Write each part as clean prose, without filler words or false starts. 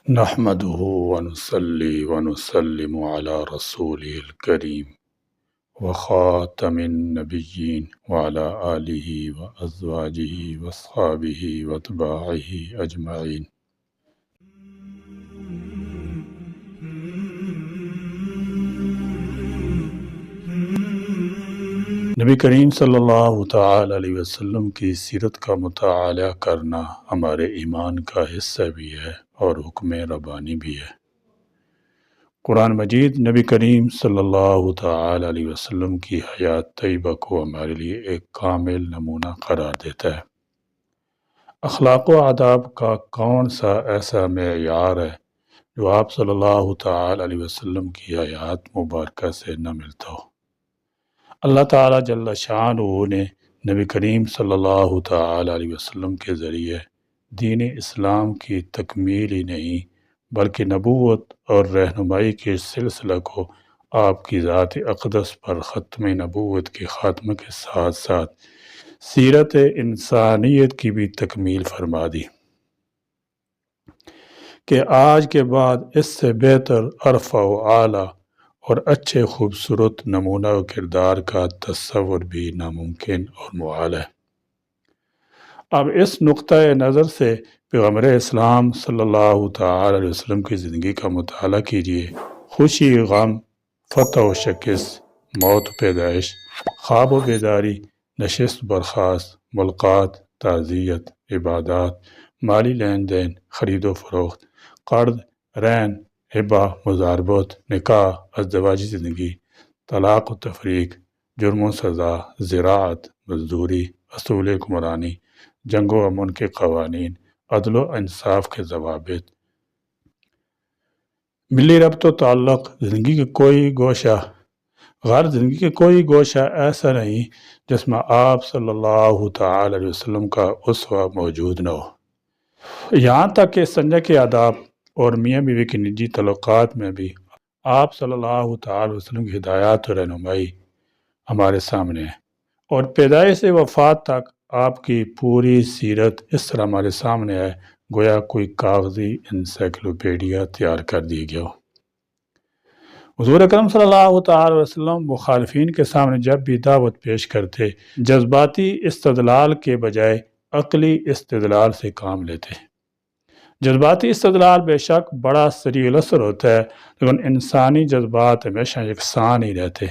نحمده ونصلي ونسلم على رسوله الكريم وخاتم النبيين وعلى آله وأزواجه وأصحابه وأتباعه أجمعين. نبی کریم صلی اللہ تعالی علیہ وسلم کی سیرت کا مطالعہ کرنا ہمارے ایمان کا حصہ بھی ہے اور حکم ربانی بھی ہے۔ قرآن مجید نبی کریم صلی اللہ تعالی علیہ وسلم کی حیات طیبہ کو ہمارے لیے ایک کامل نمونہ قرار دیتا ہے۔ اخلاق و آداب کا کون سا ایسا معیار ہے جو آپ صلی اللہ تعالی علیہ وسلم کی حیات مبارکہ سے نہ ملتا ہو؟ اللہ تعالیٰ جل شانہ نے نبی کریم صلی اللہ تعالی علیہ وسلم کے ذریعے دین اسلام کی تکمیل ہی نہیں بلکہ نبوت اور رہنمائی کے سلسلہ کو آپ کی ذات اقدس پر ختم نبوت کے خاتمہ کے ساتھ ساتھ سیرت انسانیت کی بھی تکمیل فرما دی کہ آج کے بعد اس سے بہتر ارفع و اعلیٰ اور اچھے خوبصورت نمونہ و کردار کا تصور بھی ناممکن اور محال ہے۔ اب اس نقطۂ نظر سے پیغمبر اسلام صلی اللہ تعالی علیہ وسلم کی زندگی کا مطالعہ کیجیے۔ خوشی، غم، فتح و شکست، موت و پیدائش، خواب و بیداری، نشست برخاست، ملاقات، تعزیت، عبادات، مالی لین دین، خرید و فروخت، قرض، رہن، ہبہ، مضاربت، نکاح، ازدواجی زندگی، طلاق و تفریق، جرم و سزا، زراعت، مزدوری، اصول حکمرانی، جنگ و امن کے قوانین، عدل و انصاف کے ضوابط، ملی ربط و تعلق، زندگی کے کوئی گوشہ ایسا نہیں جس میں آپ صلی اللہ تعالی علیہ وسلم کا اسوہ موجود نہ ہو۔ یہاں تک کہ سنجا کے آداب اور میاں بیوی کی نجی تعلقات میں بھی آپ صلی اللہ تعالی علیہ وسلم کی ہدایات اور رہنمائی ہمارے سامنے ہے، اور پیدائش سے وفات تک آپ کی پوری سیرت اس طرح ہمارے سامنے ہے گویا کوئی کاغذی انسائکلوپیڈیا تیار کر دی گیا ہو۔ حضور اکرم صلی اللہ تعالی علیہ وسلم مخالفین کے سامنے جب بھی دعوت پیش کرتے جذباتی استدلال کے بجائے عقلی استدلال سے کام لیتے۔ جذباتی استدلال بے شک بڑا سریع الاثر ہوتا ہے، لیکن انسانی جذبات ہمیشہ یکساں نہیں رہتے،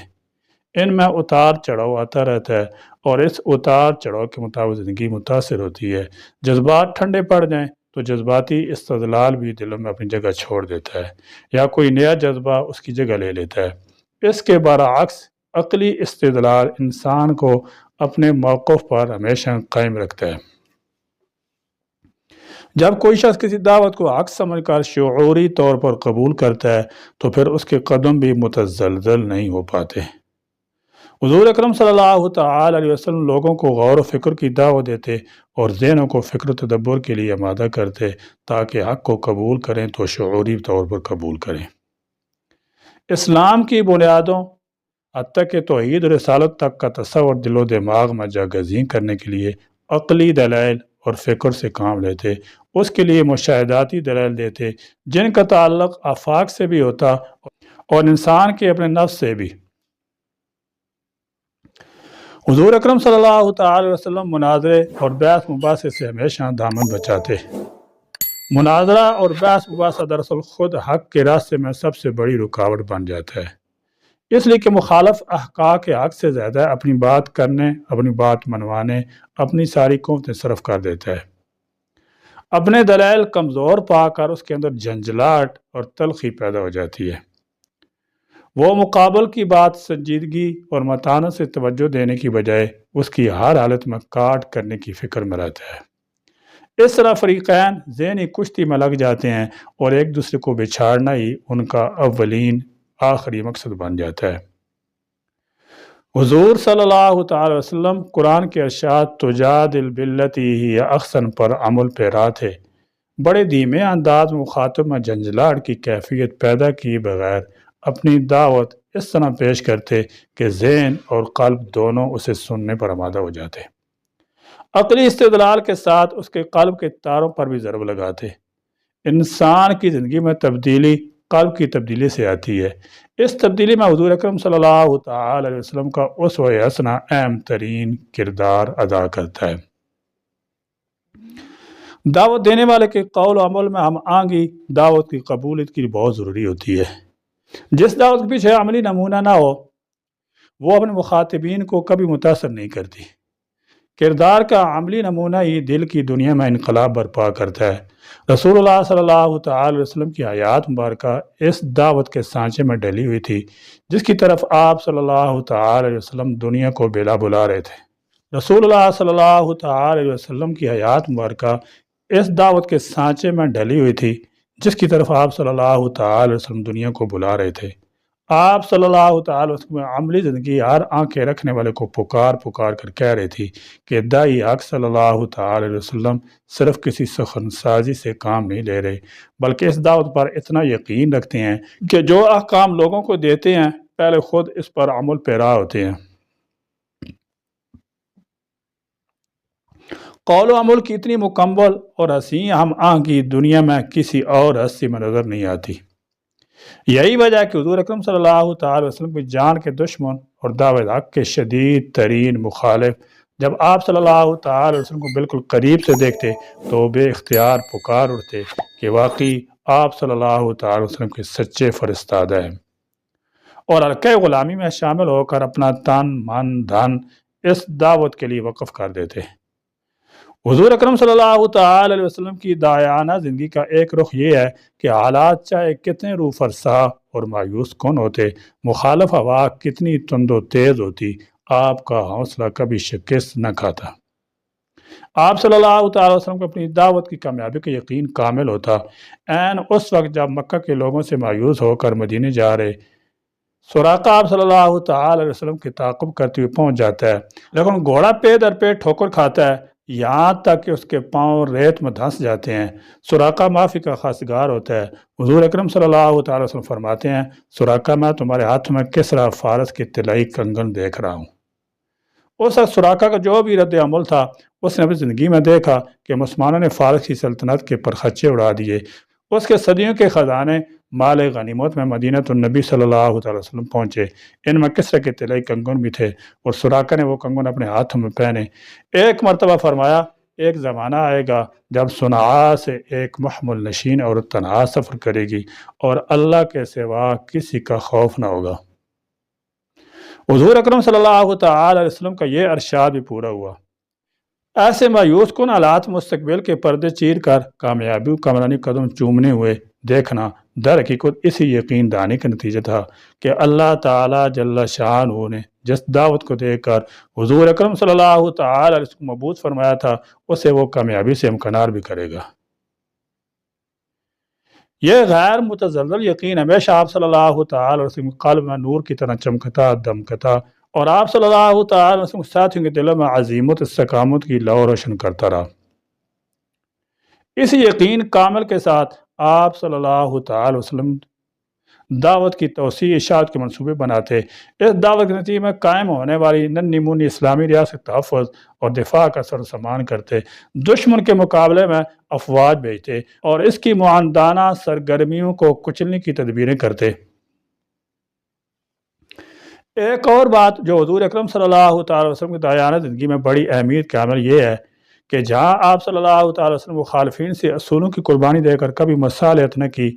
ان میں اتار چڑھاؤ آتا رہتا ہے اور اس اتار چڑھاؤ کے مطابق زندگی متاثر ہوتی ہے۔ جذبات ٹھنڈے پڑ جائیں تو جذباتی استدلال بھی دلوں میں اپنی جگہ چھوڑ دیتا ہے یا کوئی نیا جذبہ اس کی جگہ لے لیتا ہے۔ اس کے برعکس عقلی استدلال انسان کو اپنے موقف پر ہمیشہ قائم رکھتا ہے۔ جب کوئی شخص کسی دعوت کو حق سمجھ کر شعوری طور پر قبول کرتا ہے تو پھر اس کے قدم بھی متزلزل نہیں ہو پاتے۔ حضور اکرم صلی اللہ تعالی علیہ وسلم لوگوں کو غور و فکر کی دعوت دیتے اور ذہنوں کو فکر و تدبر کے لیے آمادہ کرتے تاکہ حق کو قبول کریں تو شعوری طور پر قبول کریں۔ اسلام کی بنیادوں حتیٰ کہ توحید و رسالت تک کا تصور دل و دماغ میں جاگزین کرنے کے لیے عقلی دلائل اور فکر سے کام لیتے، اس کے لیے مشاہداتی دلائل دیتے جن کا تعلق آفاق سے بھی ہوتا اور انسان کے اپنے نفس سے بھی۔ حضور اکرم صلی اللہ تعالی علیہ وسلم مناظرے اور بحث مباحثے سے ہمیشہ دامن بچاتے۔ مناظرہ اور بحث مباحثہ دراصل خود حق کے راستے میں سب سے بڑی رکاوٹ بن جاتا ہے، اس لیے کہ مخالف احقاق حق سے زیادہ اپنی بات کرنے، اپنی بات منوانے، اپنی ساری قوتیں صرف کر دیتا ہے۔ اپنے دلائل کمزور پا کر اس کے اندر جھنجھلاہٹ اور تلخی پیدا ہو جاتی ہے۔ وہ مقابل کی بات سنجیدگی اور متانت سے توجہ دینے کی بجائے اس کی ہر حالت میں کاٹ کرنے کی فکر میں رہتا ہے۔ اس طرح فریقین ذہنی کشتی میں لگ جاتے ہیں اور ایک دوسرے کو بچھاڑنا ہی ان کا اولین آخری مقصد بن جاتا ہے۔ حضور صلی اللہ تعالی وسلم قرآن کے ارشاد تجادل باللتی ہی احسن پر عمل پیرا تھے۔ بڑے دھیمے انداز میں مخاطب میں جھنجھلاہٹ کی کیفیت پیدا کیے بغیر اپنی دعوت اس طرح پیش کرتے کہ ذہن اور قلب دونوں اسے سننے پر آمادہ ہو جاتے۔ عقلی استدلال کے ساتھ اس کے قلب کے تاروں پر بھی ضرب لگاتے۔ انسان کی زندگی میں تبدیلی قلب کی تبدیلی سے آتی ہے۔ اس تبدیلی میں حضور اکرم صلی اللہ تعالی علیہ وسلم کا اسوہ حسنہ اہم ترین کردار ادا کرتا ہے۔ دعوت دینے والے کے قول و عمل میں ہم آہنگی دعوت کی قبولیت کی بہت ضروری ہوتی ہے۔ جس دعوت کے پیچھے عملی نمونہ نہ ہو وہ اپنے مخاطبین کو کبھی متاثر نہیں کرتی۔ کردار کا عملی نمونہ ہی دل کی دنیا میں انقلاب برپا کرتا ہے۔ رسول اللہ صلی اللہ تعالی علیہ وسلم کی حیات مبارکہ اس دعوت کے سانچے میں ڈلی ہوئی تھی جس کی طرف آپ صلی اللہ تعالی علیہ وسلم دنیا کو بلا بلا رہے تھے۔ رسول اللہ صلی اللہ تعالی علیہ وسلم کی حیات مبارکہ اس دعوت کے سانچے میں ڈلی ہوئی تھی جس کی طرف آپ صلی اللہ تعالی علیہ وسلم دنیا کو بلا رہے تھے۔ آپ صلی اللہ تعالی علیہ وسلم عملی زندگی ہر آنکھیں رکھنے والے کو پکار پکار کر کہہ رہی تھی کہ داعی حق صلی اللہ تعالی علیہ وسلم صرف کسی سخن سازی سے کام نہیں لے رہے بلکہ اس دعوت پر اتنا یقین رکھتے ہیں کہ جو احکام لوگوں کو دیتے ہیں پہلے خود اس پر عمل پیرا ہوتے ہیں۔ قول و عمل کی اتنی مکمل اور حسین ہم آہنگی دنیا میں کسی اور ہستی میں نظر نہیں آتی۔ یہی وجہ ہے کہ حضور اکرم صلی اللہ تعالی وسلم کی جان کے دشمن اور دعوت حق کے شدید ترین مخالف جب آپ صلی اللہ تعالی وسلم کو بالکل قریب سے دیکھتے تو بے اختیار پکار اٹھتے کہ واقعی آپ صلی اللہ تعالی وسلم کے سچے فرستادہ ہیں، اور حلقہ غلامی میں شامل ہو کر اپنا تن من دھن اس دعوت کے لیے وقف کر دیتے۔ حضور اکرم صلی اللہ تعالی علیہ وسلم کی داعیانہ زندگی کا ایک رخ یہ ہے کہ حالات چاہے کتنے روح فرسا اور مایوس کن ہوتے، مخالف ہوا کتنی تند و تیز ہوتی، آپ کا حوصلہ کبھی شکست نہ کھاتا۔ آپ صلی اللہ تعالی وسلم کو اپنی دعوت کی کامیابی کا یقین کامل ہوتا۔ عین اس وقت جب مکہ کے لوگوں سے مایوس ہو کر مدینے جا رہے سراقہ آپ صلی اللہ تعالی علیہ وسلم کی تعاقب کرتے ہوئے پہنچ جاتا ہے، لیکن گھوڑا پے در پے ٹھوکر کھاتا ہے یہاں تک کہ اس کے پاؤں ریت میں دھنس جاتے ہیں۔ سراقہ معافی کا خواستگار ہوتا ہے۔ حضور اکرم صلی اللہ تعالی وسلم فرماتے ہیں، سراقہ میں تمہارے ہاتھ میں کسریٰ فارس کی طلائی کنگن دیکھ رہا ہوں۔ اس وقت سراقہ کا جو بھی رد عمل تھا اس نے اپنی زندگی میں دیکھا کہ مسلمانوں نے فارس کی سلطنت کے پرخچے اڑا دیے۔ اس کے صدیوں کے خزانے مال غنیمت میں مدینہ النبی صلی اللہ علیہ وسلم پہنچے، ان میں کسریٰ کے طلائی کنگن بھی تھے اور سراقہ نے وہ کنگن اپنے ہاتھوں میں پہنے۔ ایک مرتبہ فرمایا، ایک زمانہ آئے گا جب صنعاء سے ایک محمل نشین اور تنہا سفر کرے گی اور اللہ کے سوا کسی کا خوف نہ ہوگا۔ حضور اکرم صلی اللہ تعالی علیہ وسلم کا یہ ارشاد بھی پورا ہوا۔ ایسے مایوس کن حالات مستقبل کے پردے چیر کر کامیابی کا عمرانی قدم چومنے ہوئے دیکھنا در حقیقت اسی یقین دانی کا نتیجہ تھا کہ اللہ تعالی جل شانہ نے جس دعوت کو دے کر حضور اکرم صلی اللہ تعالی علیہ وسلم کو مبعوث فرمایا تھا اسے وہ کامیابی سے امکنار بھی کرے گا۔ یہ غیر متزلزل یقین ہمیشہ آپ صلی اللہ تعالی علیہ وسلم کے قلب میں نور کی طرح چمکتا دمکتا اور آپ صلی اللہ تعالی علیہ وسلم کے ساتھیوں کے دلوں میں عزیمت استقامت کی لو روشن کرتا رہا۔ اس یقین کامل کے ساتھ آپ صلی اللہ تعالی وسلم دعوت کی توسیع اشاعت کے منصوبے بناتے، اس دعوت کے نتیجے میں قائم ہونے والی ننھی منھی اسلامی ریاست تحفظ اور دفاع کا سر سامان کرتے، دشمن کے مقابلے میں افواج بھیجتے اور اس کی معاندانہ سرگرمیوں کو کچلنے کی تدبیریں کرتے۔ ایک اور بات جو حضور اکرم صلی اللہ تعالی وسلم کی داعیانہ زندگی میں بڑی اہمیت کا عمل یہ ہے کہ جہاں آپ صلی اللہ تعالی وسلم مخالفین سے اصولوں کی قربانی دے کر کبھی مصالحت نہ کی،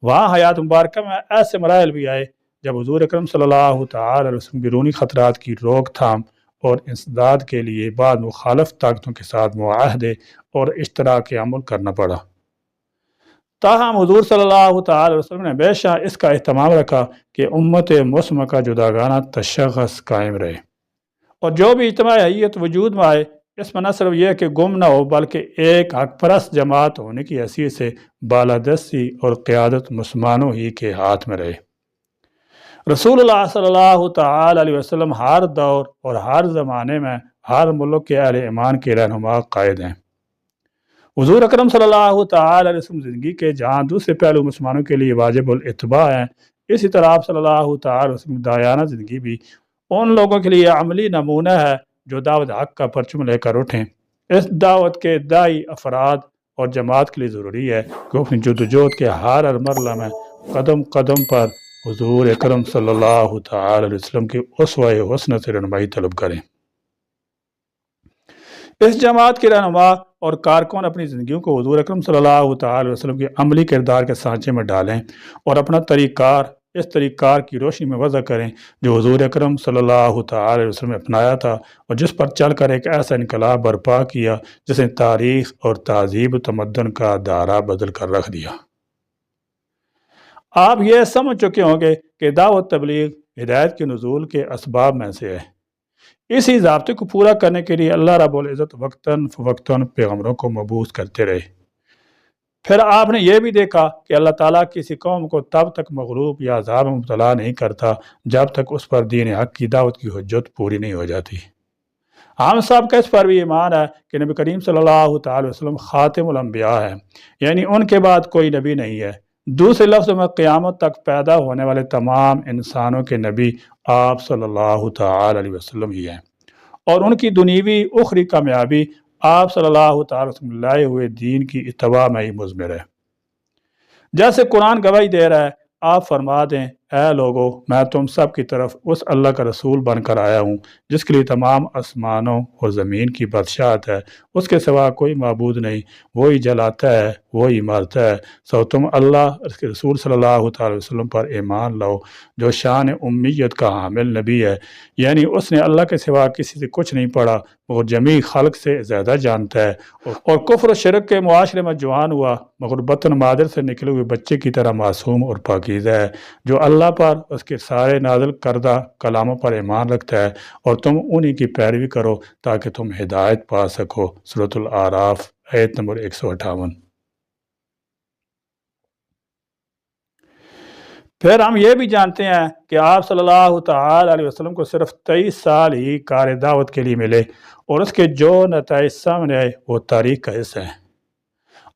وہاں حیات مبارکہ میں ایسے مراحل بھی آئے جب حضور اکرم صلی اللہ تعالی علیہ وسلم بیرونی خطرات کی روک تھام اور انسداد کے لیے بعد مخالف طاقتوں کے ساتھ معاہدے اور اشتراک عمل کرنا پڑا۔ تاہم حضور صلی اللہ تعالی علیہ وسلم نے ہمیشہ اس کا اہتمام رکھا کہ امت مسلمہ کا جداگانہ تشخص قائم رہے، اور جو بھی اجتماعی حیت وجود میں آئے اس میں نہ صرف یہ کہ گم نہ ہو بلکہ ایک حق پرست جماعت ہونے کی حیثیت سے بالادستی اور قیادت مسلمانوں ہی کے ہاتھ میں رہے۔ رسول اللہ صلی اللہ تعالی علیہ وسلم ہر دور اور ہر زمانے میں ہر ملک کے اہل ایمان کے رہنما قائد ہیں۔ حضور اکرم صلی اللہ تعالی علیہ وسلم زندگی کے جہاں دوسرے پہلو مسلمانوں کے لیے واجب الاتباع ہیں، اسی طرح آپ صلی اللہ تعالی علیہ وسلم داعیانہ زندگی بھی ان لوگوں کے لیے عملی نمونہ ہے جو دعوت حق کا پرچم لے کر اٹھیں۔ اس دعوت کے داعی افراد اور جماعت کے لیے ضروری ہے کہ اپنی جدوجہد کے ہر مرحلہ میں قدم قدم پر حضور اکرم صلی اللہ تعالی علیہ وسلم کی اسوہ حسنہ سے رہنمائی طلب کریں۔ اس جماعت کے رہنما اور کارکن اپنی زندگیوں کو حضور اکرم صلی اللہ تعالی علیہ وسلم کے عملی کردار کے سانچے میں ڈالیں اور اپنا طریقہ کار اس طریقہ کار کی روشنی میں وضع کریں جو حضور اکرم صلی اللہ تعالی علیہ وسلم نے اپنایا تھا اور جس پر چل کر ایک ایسا انقلاب برپا کیا جس نے تاریخ اور تہذیب و تمدن کا دائرہ بدل کر رکھ دیا۔ آپ یہ سمجھ چکے ہوں گے کہ دعوت تبلیغ ہدایت کے نزول کے اسباب میں سے ہے۔ اسی ضابطے کو پورا کرنے کے لیے اللہ رب العزت وقتاً فوقتاً پیغمبروں کو مبعوث کرتے رہے۔ پھر آپ نے یہ بھی دیکھا کہ اللہ تعالیٰ کسی قوم کو تب تک مغلوب یا عذاب میں مبتلا نہیں کرتا جب تک اس پر دین حق کی دعوت کی حجت پوری نہیں ہو جاتی۔ ہم سب کا اس پر بھی ایمان ہے کہ نبی کریم صلی اللہ تعالی وسلم خاتم الانبیاء ہے، یعنی ان کے بعد کوئی نبی نہیں ہے۔ دوسرے لفظوں میں قیامت تک پیدا ہونے والے تمام انسانوں کے نبی آپ صلی اللہ تعالی علیہ وسلم ہی ہیں، اور ان کی دنیوی اخری کامیابی آپ صلی اللہ تعالی وسلم لائے ہوئے دین کی اتباع میں ہی مضمر ہے۔ جیسے قرآن گواہی دے رہا ہے، آپ فرما دیں اے لوگو میں تم سب کی طرف اس اللہ کا رسول بن کر آیا ہوں جس کے لیے تمام آسمانوں اور زمین کی بادشاہت ہے، اس کے سوا کوئی معبود نہیں، وہی جلاتا ہے وہی مارتا ہے، سو تم اللہ اس کے رسول صلی اللہ تعالی وسلم پر ایمان لاؤ جو شان امیت کا حامل نبی ہے، یعنی اس نے اللہ کے سوا کسی سے کچھ نہیں پڑھا، وہ جمیع خلق سے زیادہ جانتا ہے، اور کفر و شرک کے معاشرے میں جوان ہوا مگر بطن مادر سے نکلے ہوئے بچے کی طرح معصوم اور پاکیزہ ہے، جو اللہ پر اس کے سارے نازل کردہ کلاموں پر ایمان رکھتا ہے، اور تم انہی کی پیروی کرو تاکہ تم ہدایت پا سکو۔ سورۃ الاعراف آیت نمبر 158۔ پھر ہم یہ بھی جانتے ہیں کہ آپ صلی اللہ تعالی علیہ وسلم کو صرف 23 سال ہی کار دعوت کے لیے ملے اور اس کے جو نتائج سامنے آئے وہ تاریخ کا حصہ ہیں۔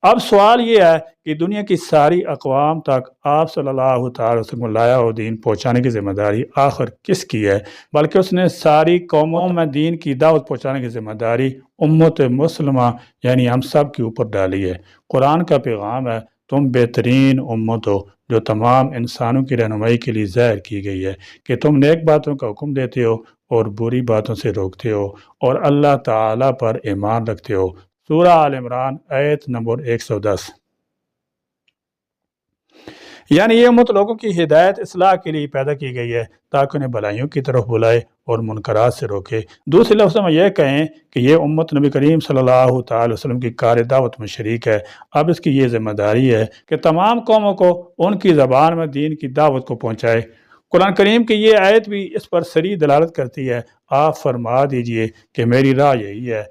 اب سوال یہ ہے کہ دنیا کی ساری اقوام تک آپ صلی اللہ تعالی وسلم کو لایا و دین پہنچانے کی ذمہ داری آخر کس کی ہے؟ بلکہ اس نے ساری قوموں میں دین کی دعوت پہنچانے کی ذمہ داری امت مسلمہ یعنی ہم سب کے اوپر ڈالی ہے۔ قرآن کا پیغام ہے تم بہترین امت ہو جو تمام انسانوں کی رہنمائی کے لیے ظاہر کی گئی ہے کہ تم نیک باتوں کا حکم دیتے ہو اور بری باتوں سے روکتے ہو اور اللہ تعالیٰ پر ایمان رکھتے ہو۔ سورہ آل عمران آیت نمبر 110۔ یعنی یہ امت لوگوں کی ہدایت اصلاح کے لیے پیدا کی گئی ہے تاکہ انہیں بھلائیوں کی طرف بلائے اور منکرات سے روکے۔ دوسرے لفظوں میں یہ کہیں کہ یہ امت نبی کریم صلی اللہ تعالی وسلم کی کار دعوت میں شریک ہے۔ اب اس کی یہ ذمہ داری ہے کہ تمام قوموں کو ان کی زبان میں دین کی دعوت کو پہنچائے۔ قرآن کریم کی یہ آیت بھی اس پر صریح دلالت کرتی ہے۔ آپ فرما دیجئے کہ میری راہ یہی ہے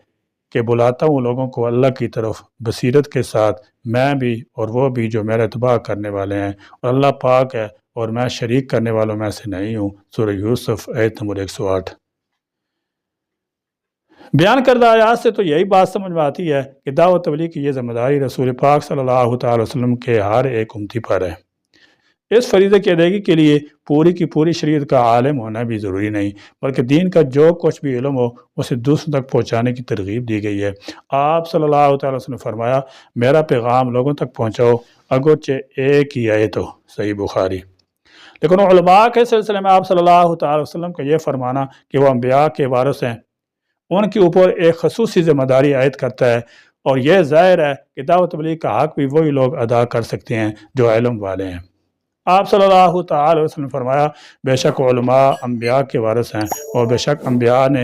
کہ بلاتا ہوں لوگوں کو اللہ کی طرف بصیرت کے ساتھ، میں بھی اور وہ بھی جو میرا اتباع کرنے والے ہیں، اور اللہ پاک ہے اور میں شریک کرنے والوں میں سے نہیں ہوں۔ سورہ یوسف آیت نمبر 108۔ بیان کردہ آیات سے تو یہی بات سمجھ میں آتی ہے کہ دعوت تبلیغ کی یہ ذمہ داری رسول پاک صلی اللہ تعالی وسلم کے ہر ایک امتی پر ہے۔ اس فریضے کی ادائیگی کے لیے پوری کی پوری شریعت کا عالم ہونا بھی ضروری نہیں، بلکہ دین کا جو کچھ بھی علم ہو اسے دوسروں تک پہنچانے کی ترغیب دی گئی ہے۔ آپ صلی اللہ تعالی وسلم نے فرمایا میرا پیغام لوگوں تک پہنچاؤ اگرچہ ایک ہی آیت ہو، صحیح بخاری۔ لیکن علماء کے سلسلے میں آپ صلی اللہ تعالی وسلم کا یہ فرمانا کہ وہ انبیاء کے وارث ہیں ان کے اوپر ایک خصوصی ذمہ داری عائد کرتا ہے، اور یہ ظاہر ہے کہ دعوت تبلیغ کا حق بھی وہی لوگ ادا کر سکتے ہیں جو علم والے ہیں۔ آپ صلی اللہ تعالی وسلم نے فرمایا بے شک علماء انبیاء کے وارث ہیں، اور بے شک انبیاء نے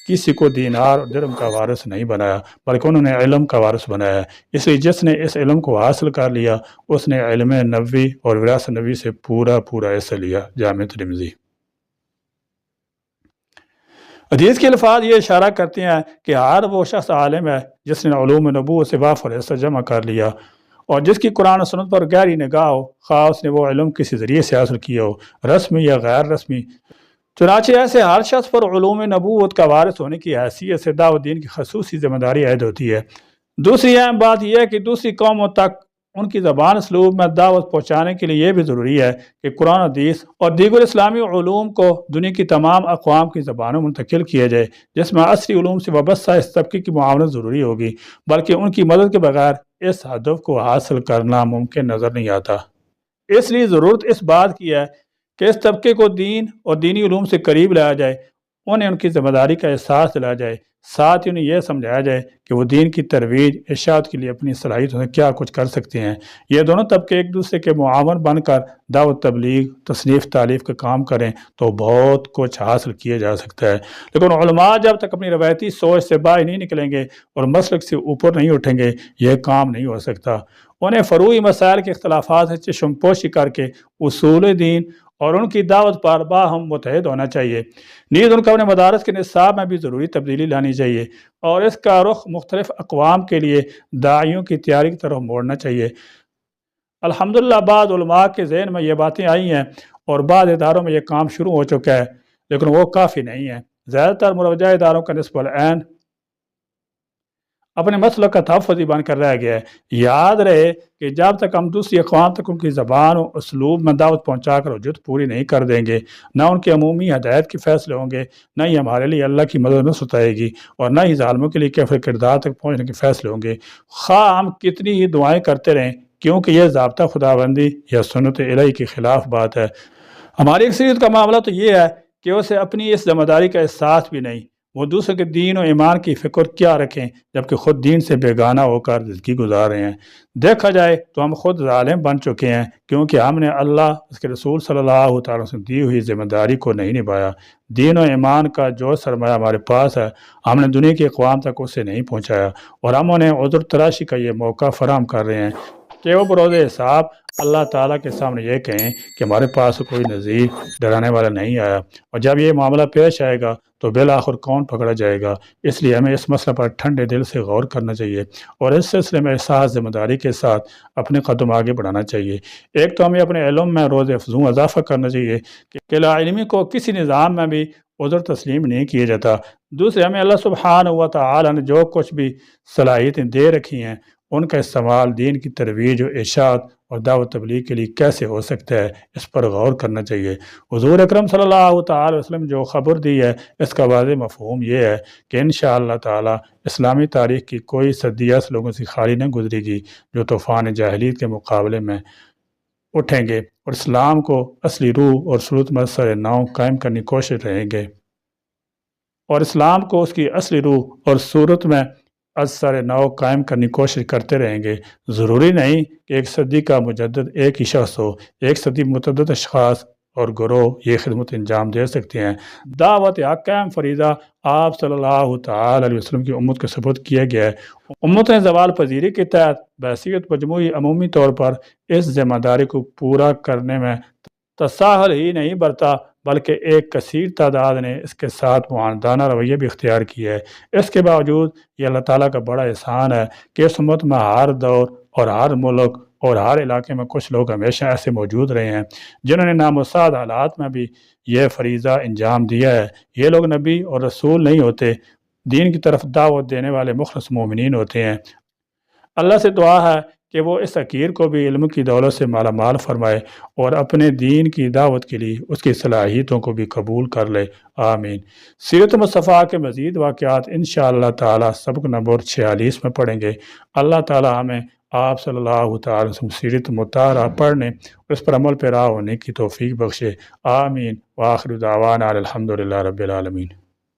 کسی کو دینار اور درہم کا وارث نہیں بنایا بلکہ انہوں نے علم کا وارث بنایا ہے۔ اس لیے جس نے اس علم کو حاصل کر لیا اس نے علم نبوی اور وراثت نبوی سے پورا حصہ لیا۔ جامع ترمذی۔ حدیث کے الفاظ یہ اشارہ کرتے ہیں کہ ہر وہ شخص عالم ہے جس نے علوم نبوت سے وافر حصہ جمع کر لیا اور جس کی قرآن و سنت پر گہری نگاہ ہو، خواہ اس نے وہ علم کسی ذریعے سے حاصل کیا ہو، رسمی یا غیر رسمی۔ چنانچہ ایسے ہر شخص پر علوم نبوت کا وارث ہونے کی حیثیت سے دعوت دین کی خصوصی ذمہ داری عائد ہوتی ہے۔ دوسری اہم بات یہ ہے کہ دوسری قوموں تک ان کی زبان اسلوب میں دعوت پہنچانے کے لیے یہ بھی ضروری ہے کہ قرآن حدیث اور دیگر اسلامی علوم کو دنیا کی تمام اقوام کی زبانوں میں منتقل کیا جائے، جس میں عصری علوم سے وابستہ اس طبقے کی معاونت ضروری ہوگی، بلکہ ان کی مدد کے بغیر اس ہدف کو حاصل کرنا ممکن نظر نہیں آتا۔ اس لیے ضرورت اس بات کی ہے کہ اس طبقے کو دین اور دینی علوم سے قریب لایا جائے، انہیں ان کی ذمہ داری کا احساس دلایا جائے، ساتھ ہی انہیں یہ سمجھایا جائے کہ وہ دین کی ترویج اشاعت کے لیے اپنی صلاحیتوں سے کیا کچھ کر سکتے ہیں۔ یہ دونوں طبقے ایک دوسرے کے معاون بن کر دعوت تبلیغ، تصنیف تالیف کا کام کریں تو بہت کچھ حاصل کیا جا سکتا ہے۔ لیکن علماء جب تک اپنی روایتی سوچ سے باہر نہیں نکلیں گے اور مسلک سے اوپر نہیں اٹھیں گے، یہ کام نہیں ہو سکتا۔ انہیں فروعی مسائل کے اختلافات سے چشم پوشی کر کے اصول دین اور ان کی دعوت پر باہم متحد ہونا چاہیے۔ نیز ان کو اپنے مدارس کے نصاب میں بھی ضروری تبدیلی لانی چاہیے اور اس کا رخ مختلف اقوام کے لیے داعیوں کی تیاری کی طرف موڑنا چاہیے۔ الحمدللہ بعض علماء کے ذہن میں یہ باتیں آئی ہیں اور بعض اداروں میں یہ کام شروع ہو چکا ہے، لیکن وہ کافی نہیں ہے۔ زیادہ تر مروجہ اداروں کا نصب العین اپنے مسلک کا تحفظی بن کر رہ گیا ہے۔ یاد رہے کہ جب تک ہم دوسری اقوام تک ان کی زبان و اسلوب میں دعوت پہنچا کر حجت پوری نہیں کر دیں گے، نہ ان کے عمومی ہدایت کے فیصلے ہوں گے، نہ ہی ہمارے لیے اللہ کی مدد نصرت آئے گی، اور نہ ہی ظالموں کے لیے کفر کردار تک پہنچنے کے فیصلے ہوں گے، خواہ ہم کتنی ہی دعائیں کرتے رہیں، کیونکہ یہ ضابطہ خداوندی یا سنت الہی کے خلاف بات ہے۔ ہماری اکثریت کا معاملہ تو یہ ہے کہ اسے اپنی اس ذمہ داری کا احساس بھی نہیں، وہ دوسرے کے دین و ایمان کی فکر کیا رکھیں جبکہ خود دین سے بیگانہ ہو کر زندگی گزار رہے ہیں۔ دیکھا جائے تو ہم خود ظالم بن چکے ہیں، کیونکہ ہم نے اللہ اس کے رسول صلی اللہ تعالی وسلم دی ہوئی ذمہ داری کو نہیں نبھایا۔ دین و ایمان کا جو سرمایہ ہمارے پاس ہے، ہم نے دنیا کی اقوام تک اسے نہیں پہنچایا، اور ہم انہیں عذر تراشی کا یہ موقع فراہم کر رہے ہیں کہ وہ بروز حساب اللہ تعالیٰ کے سامنے یہ کہیں کہ ہمارے پاس کوئی نذیر ڈرانے والا نہیں آیا، اور جب یہ معاملہ پیش آئے گا تو بالآخر کون پکڑا جائے گا۔ اس لیے ہمیں اس مسئلہ پر ٹھنڈے دل سے غور کرنا چاہیے اور اس سلسلے میں احساس ذمہ داری کے ساتھ اپنے قدم آگے بڑھانا چاہیے۔ ایک تو ہمیں اپنے علم میں روز افزوں اضافہ کرنا چاہیے کہ لا علمی کو کسی نظام میں بھی عذر تسلیم نہیں کیا جاتا۔ دوسرے، ہمیں اللہ سبحانہ و تعالی نے جو کچھ بھی صلاحیتیں دے رکھی ہیں، ان کا استعمال دین کی ترویج و اشاعت اور دعوت تبلیغ کے لیے کیسے ہو سکتا ہے، اس پر غور کرنا چاہیے۔ حضور اکرم صلی اللہ تعالی وسلم جو خبر دی ہے، اس کا واضح مفہوم یہ ہے کہ انشاءاللہ تعالی اسلامی تاریخ کی کوئی صدی ایسے لوگوں سے خالی نہ گزرے گی جو طوفان جاہلیت کے مقابلے میں اٹھیں گے اور اسلام کو اصلی روح اور صورت میں سر نو قائم کرنے کی کوشش رہیں گے، اور اسلام کو اس کی اصلی روح اور صورت میں اثر نو قائم کرنے کی کوشش کرتے رہیں گے۔ ضروری نہیں کہ ایک صدی کا مجدد ایک ہی شخص ہو، ایک صدی متعدد اشخاص اور گروہ یہ خدمت انجام دے سکتے ہیں۔ دعوت حق اہم فریضہ آپ صلی اللہ تعالی علیہ وسلم کی امت کے سپرد کیا گیا ہے۔ امت نے زوال پذیری کے تحت بحیثیت مجموعی عمومی طور پر اس ذمہ داری کو پورا کرنے میں تساہل ہی نہیں برتا، بلکہ ایک کثیر تعداد نے اس کے ساتھ معاندانہ رویہ بھی اختیار کیا ہے۔ اس کے باوجود یہ اللہ تعالیٰ کا بڑا احسان ہے کہ اس امت میں ہر دور اور ہر ملک اور ہر علاقے میں کچھ لوگ ہمیشہ ایسے موجود رہے ہیں جنہوں نے نامساعد حالات میں بھی یہ فریضہ انجام دیا ہے۔ یہ لوگ نبی اور رسول نہیں ہوتے، دین کی طرف دعوت دینے والے مخلص مومنین ہوتے ہیں۔ اللہ سے دعا ہے کہ وہ اس حقیر کو بھی علم کی دولت سے مالا مال فرمائے اور اپنے دین کی دعوت کے لیے اس کی صلاحیتوں کو بھی قبول کر لے، آمین۔ سیرت مصطفیٰ کے مزید واقعات انشاءاللہ تعالی سبق نمبر 46 میں پڑھیں گے۔ اللہ تعالی ہمیں آپ صلی اللہ تعالی وسلم سیرت مطالعہ پڑھنے اور اس پر عمل پیرا ہونے کی توفیق بخشے، آمین۔ وآخر دعوانا الحمدللہ رب العالمین۔